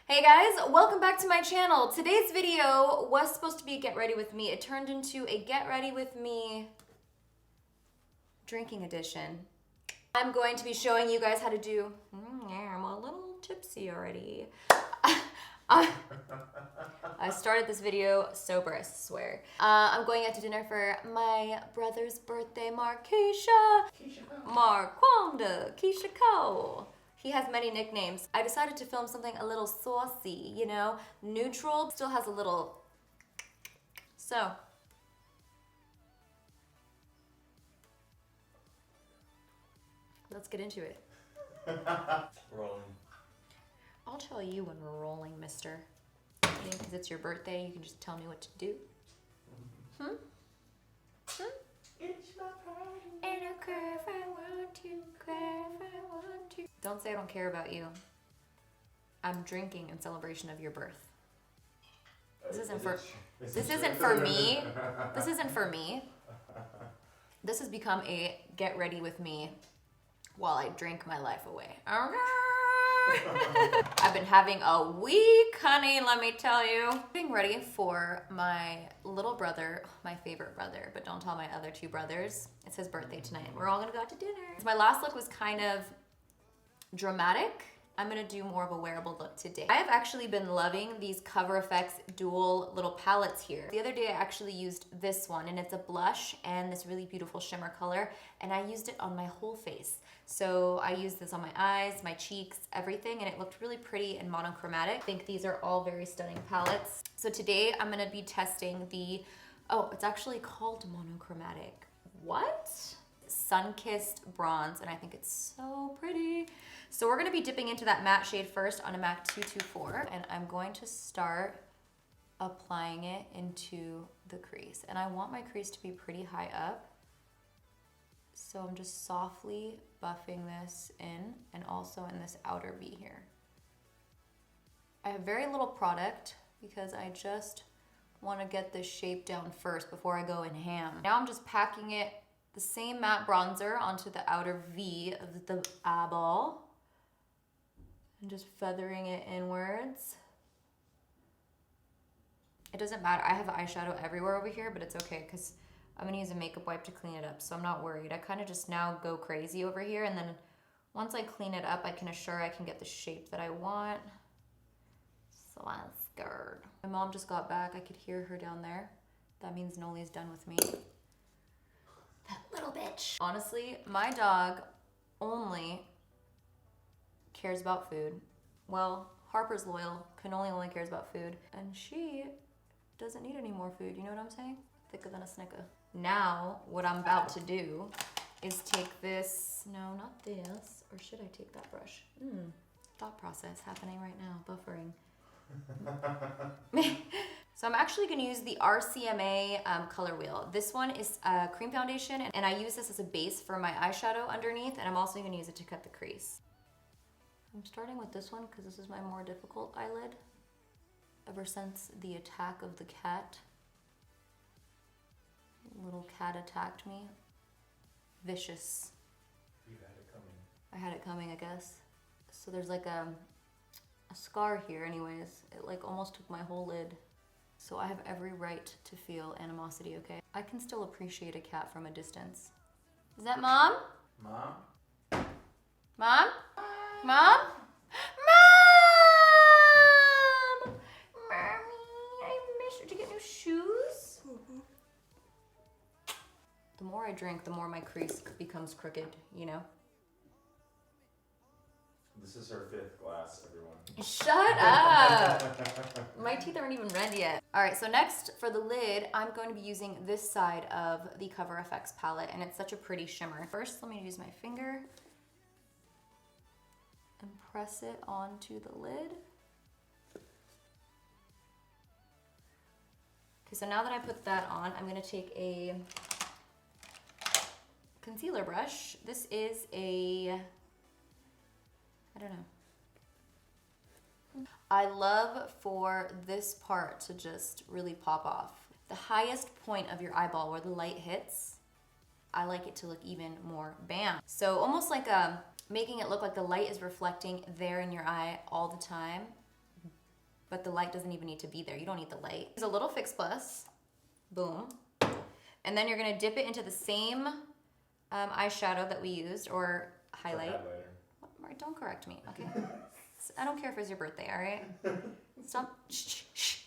Hey guys, welcome back to my channel. Today's video was supposed to be a get ready with me. It turned into a get ready with me drinking edition. I'm going to be showing you guys how to do, I'm a little tipsy already. I started this video sober, I swear. I'm going out to dinner for my brother's birthday, Keisha Cole. He has many nicknames. I decided to film something a little saucy, you know, neutral, still has a little, so. Let's get into it. Rolling. I'll tell you when we're rolling, mister. Because it's your birthday, you can just tell me what to do. It's my party. And I cry if I want to, cry if I want to. Don't say I don't care about you. I'm drinking in celebration of your birth. This isn't for me. This isn't for me. This has become a get ready with me while I drink my life away. I've been having a week, honey, let me tell you. Getting ready for my little brother, my favorite brother, but don't tell my other two brothers. It's his birthday tonight. We're all gonna go out to dinner. So my last look was kind of dramatic. I'm gonna do more of a wearable look today. I have actually been loving these Cover FX dual little palettes here. The other day I actually used this one, and it's a blush and this really beautiful shimmer color, and I used it on my whole face. So I used this on my eyes, my cheeks, everything, and it looked really pretty and monochromatic. I think these are all very stunning palettes. So today I'm gonna be testing the, oh, it's actually called monochromatic. What? Sun-Kissed bronze, and I think it's so pretty. So we're gonna be dipping into that matte shade first on a MAC 224, and I'm going to start applying it into the crease. And I want my crease to be pretty high up. So I'm just softly buffing this in, and also in this outer V here. I have very little product because I just wanna get this shape down first before I go in ham. Now I'm just packing it, the same matte bronzer onto the outer V of the eyeball. And just feathering it inwards. It doesn't matter, I have eyeshadow everywhere over here, but it's okay because I'm gonna use a makeup wipe to clean it up, so I'm not worried. I kind of just now go crazy over here, and then once I clean it up, I can assure I can get the shape that I want. So I'm scared. My mom just got back, I could hear her down there. That means Noli's done with me. That little bitch. Honestly, my dog only cares about food. Well, Harper's loyal, Cannoli only cares about food, and she doesn't need any more food, you know what I'm saying? Thicker than a snicker. Now, what I'm about to do is take this, no, not this, or should I take that brush? Thought process happening right now, buffering. So I'm actually gonna use the RCMA color wheel. This one is a cream foundation, and I use this as a base for my eyeshadow underneath, and I'm also gonna use it to cut the crease. I'm starting with this one because this is my more difficult eyelid ever since the attack of the cat. Little cat attacked me. Vicious. You had it coming. I had it coming, I guess. So there's like a scar here anyways. It like almost took my whole lid. So I have every right to feel animosity, okay? I can still appreciate a cat from a distance. Is that Mom? Mom? Mom? Mom? Mom! Mommy, I miss you. Did you get new shoes? The more I drink, the more my crease becomes crooked, you know? This is her 5th glass, everyone. Shut up! My teeth aren't even red yet. All right, so next for the lid, I'm going to be using this side of the Cover FX palette, and it's such a pretty shimmer. First, let me use my finger and press it onto the lid. Okay, so now that I put that on, I'm gonna take a concealer brush. This is a, I don't know. I love for this part to just really pop off. The highest point of your eyeball where the light hits, I like it to look even more bam. So almost like making it look like the light is reflecting there in your eye all the time. but the light doesn't even need to be there. You don't need the light. Use a little Fix Plus, boom. And then you're gonna dip it into the same eyeshadow that we used, or highlight. What? Don't correct me, okay? I don't care if it's your birthday, all right? Stop. Shh, shh.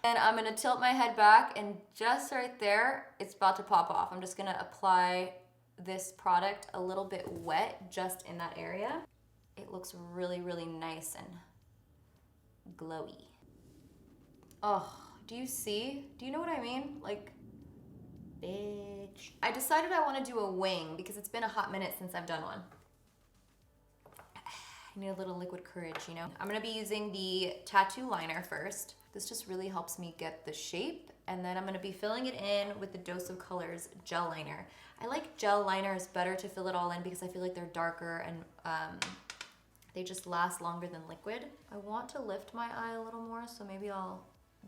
And I'm gonna tilt my head back, and just right there, it's about to pop off. I'm just gonna apply this product a little bit wet just in that area. It looks really, really nice and glowy. Oh, do you see? Do you know what I mean? Like, bitch. I decided I want to do a wing because it's been a hot minute since I've done one. I need a little liquid courage, you know? I'm gonna be using the tattoo liner first. This just really helps me get the shape, and then I'm gonna be filling it in with the Dose of Colors gel liner. I like gel liners better to fill it all in because I feel like they're darker and they just last longer than liquid. I want to lift my eye a little more, so maybe I'll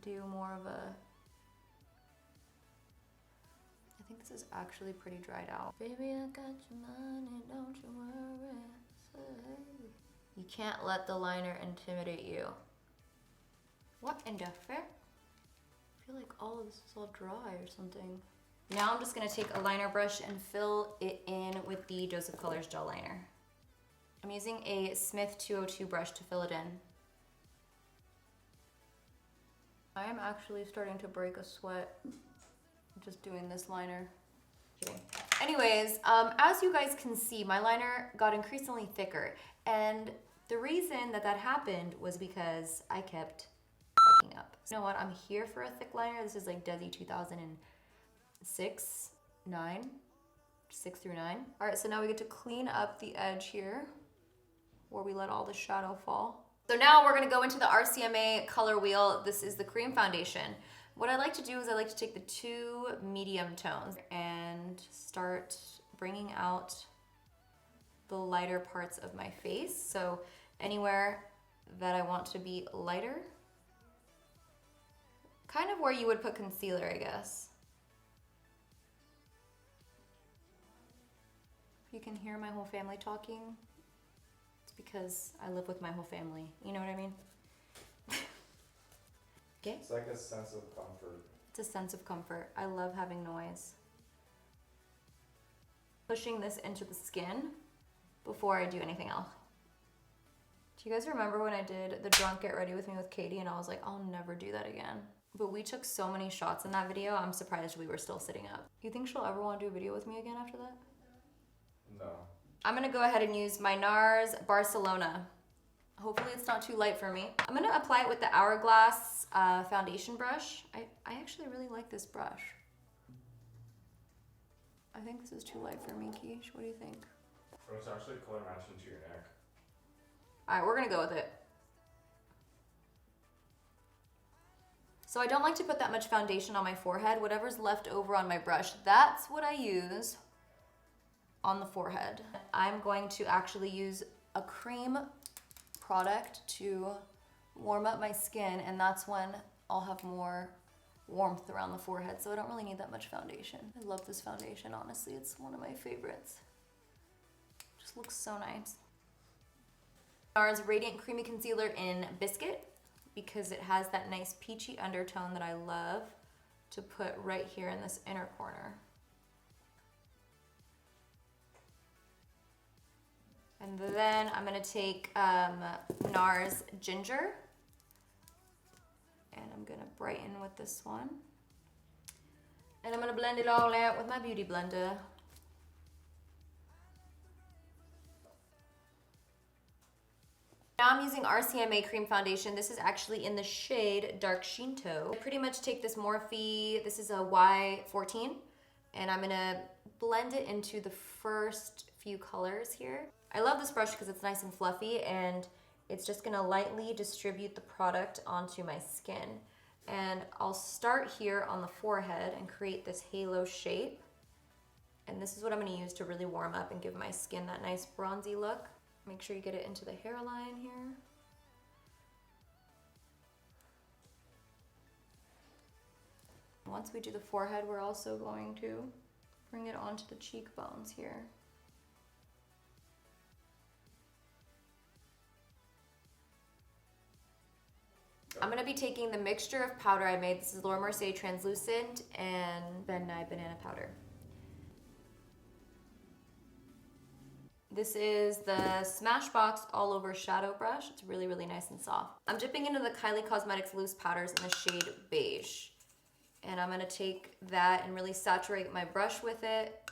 do more of a... I think this is actually pretty dried out. Baby, I got your money, don't you worry. Say. You can't let the liner intimidate you. What in the frick? I feel like all of this is all dry or something. Now I'm just gonna take a liner brush and fill it in with the Dose of Colors gel liner. I'm using a Smith 202 brush to fill it in. I am actually starting to break a sweat just doing this liner. Kidding. Anyways, as you guys can see, my liner got increasingly thicker, and the reason that that happened was because I kept fucking up. You know what? I'm here for a thick liner. This is like Desi 2006, 9, 6 through 9. All right, so now we get to clean up the edge here where we let all the shadow fall. So now we're gonna go into the RCMA color wheel. This is the cream foundation. What I like to do is I like to take the 2 medium tones and start bringing out the lighter parts of my face. So anywhere that I want to be lighter, kind of where you would put concealer, I guess. If you can hear my whole family talking, it's because I live with my whole family. You know what I mean? Okay. It's like a sense of comfort. It's a sense of comfort. I love having noise. Pushing this into the skin before I do anything else. Do you guys remember when I did the drunk get ready with me with Katie and I was like, I'll never do that again? But we took so many shots in that video, I'm surprised we were still sitting up. You think she'll ever want to do a video with me again after that? No. I'm gonna go ahead and use my NARS Barcelona. Hopefully it's not too light for me. I'm gonna apply it with the Hourglass foundation brush. I actually really like this brush. I think this is too light for me, Keish. What do you think? Oh, it's actually color matching to your neck. All right, we're gonna go with it. So I don't like to put that much foundation on my forehead. Whatever's left over on my brush, that's what I use on the forehead. I'm going to actually use a cream product to warm up my skin, and that's when I'll have more warmth around the forehead, so I don't really need that much foundation. I love this foundation, honestly. It's one of my favorites. Just looks so nice. NARS Radiant Creamy Concealer in Biscuit, because it has that nice peachy undertone that I love to put right here in this inner corner. And then I'm gonna take NARS Ginger, and I'm gonna brighten with this one. And I'm gonna blend it all out with my beauty blender. Now I'm using RCMA cream foundation. This is actually in the shade Dark Shinto. I pretty much take this Morphe, this is a Y14, and I'm gonna blend it into the first few colors here. I love this brush because it's nice and fluffy, and it's just gonna lightly distribute the product onto my skin. And I'll start here on the forehead and create this halo shape. And this is what I'm gonna use to really warm up and give my skin that nice bronzy look. Make sure you get it into the hairline here. Once we do the forehead, we're also going to bring it onto the cheekbones here. I'm gonna be taking the mixture of powder I made. This is Laura Mercier Translucent and FENTY Banana Powder. This is the Smashbox All Over Shadow Brush. It's really, really nice and soft. I'm dipping into the KYLIE Cosmetics Loose Powders in the shade Beige. And I'm gonna take that and really saturate my brush with it.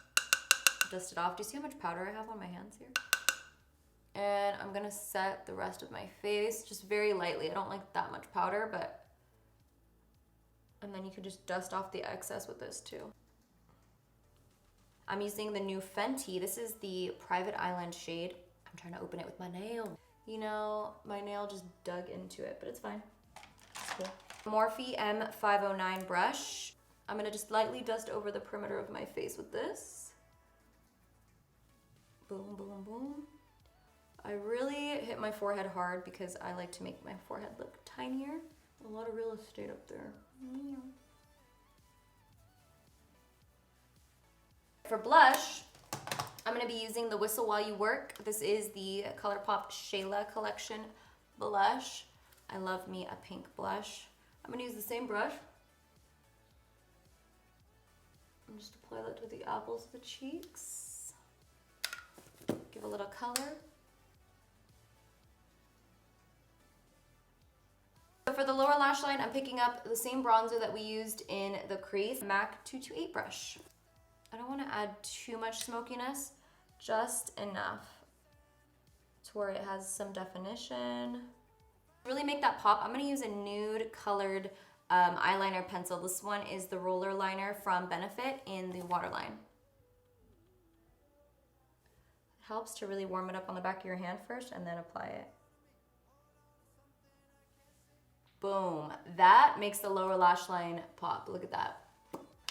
Dust it off. Do you see how much powder I have on my hands here? And I'm gonna set the rest of my face just very lightly. I don't like that much powder, but... And then you can just dust off the excess with this too. I'm using the new Fenty. This is the Private Island shade. I'm trying to open it with my nail. You know, my nail just dug into it, but it's fine. It's cool. Morphe M509 brush. I'm gonna just lightly dust over the perimeter of my face with this. Boom, boom, boom. I really hit my forehead hard because I like to make my forehead look tinier. A lot of real estate up there. For blush, I'm gonna be using the Whistle While You Work. This is the ColourPop Shayla collection blush. I love me a pink blush. I'm gonna use the same brush. And just apply that to the apples of the cheeks. Give a little color. So for the lower lash line, I'm picking up the same bronzer that we used in the crease, MAC 228 brush. I don't want to add too much smokiness, just enough to where it has some definition. Really make that pop, I'm going to use a nude colored eyeliner pencil. This one is the Roller Liner from Benefit in the Waterline. It helps to really warm it up on the back of your hand first and then apply it. Boom. That makes the lower lash line pop. Look at that.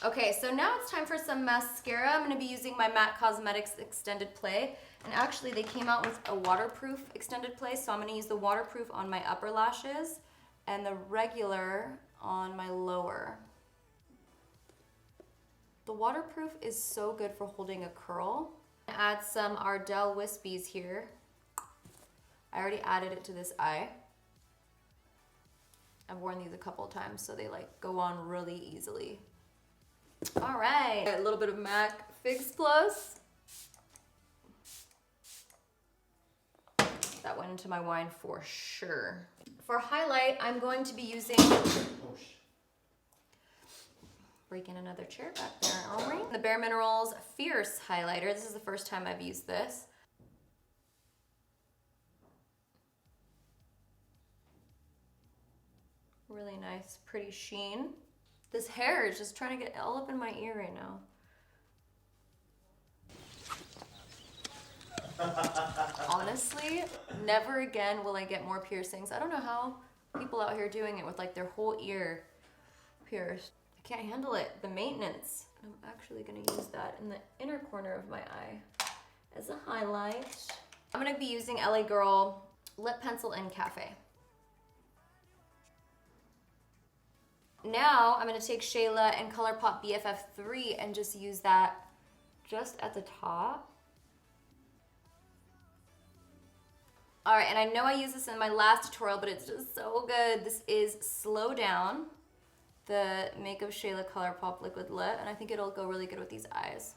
Okay, so now it's time for some mascara. I'm gonna be using my MAC Cosmetics Extended Play. And actually they came out with a waterproof extended play, so I'm gonna use the waterproof on my upper lashes and the regular on my lower. The waterproof is so good for holding a curl. Add some Ardell Whispies here. I already added it to this eye. I've worn these a couple of times, so they like go on really easily. All right, a little bit of MAC Fix Plus. That went into my wine for sure. For highlight, I'm going to be using, breaking another chair back there, aren't we? The Bare Minerals Fierce Highlighter. This is the first time I've used this. Really nice, pretty sheen. This hair is just trying to get all up in my ear right now. Honestly, never again will I get more piercings. I don't know how people out here doing it with like their whole ear pierced. I can't handle it, the maintenance. I'm actually gonna use that in the inner corner of my eye as a highlight. I'm gonna be using LA Girl Lip Pencil in Cafe. Now I'm gonna take Shayla and ColourPop BFF3 and just use that just at the top. All right, and I know I used this in my last tutorial, but it's just so good. This is Slow Down, the MAKEUPSHAYLA ColourPop Liquid Lip, and I think it'll go really good with these eyes.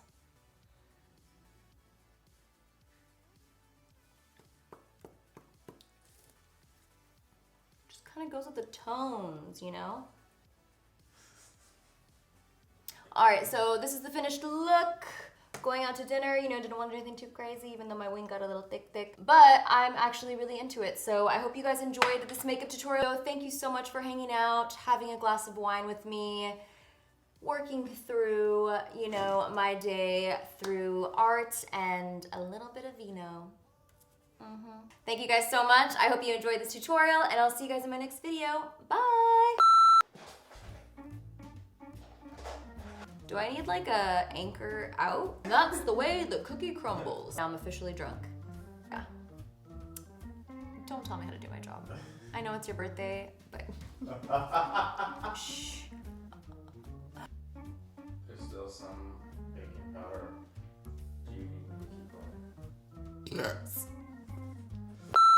Just kind of goes with the tones, you know? All right, so this is the finished look. Going out to dinner, you know, didn't want to do anything too crazy, even though my wing got a little thick. But I'm actually really into it. So I hope you guys enjoyed this makeup tutorial. Thank you so much for hanging out, having a glass of wine with me, working through, you know, my day through art and a little bit of vino. Thank you guys so much. I hope you enjoyed this tutorial, and I'll see you guys in my next video. Bye. Do I need like a anchor out? That's the way the cookie crumbles. Now I'm officially drunk. Yeah. Don't tell me how to do my job. I know it's your birthday, but shh. There's still some baking powder. Do you need to keep going? Yes.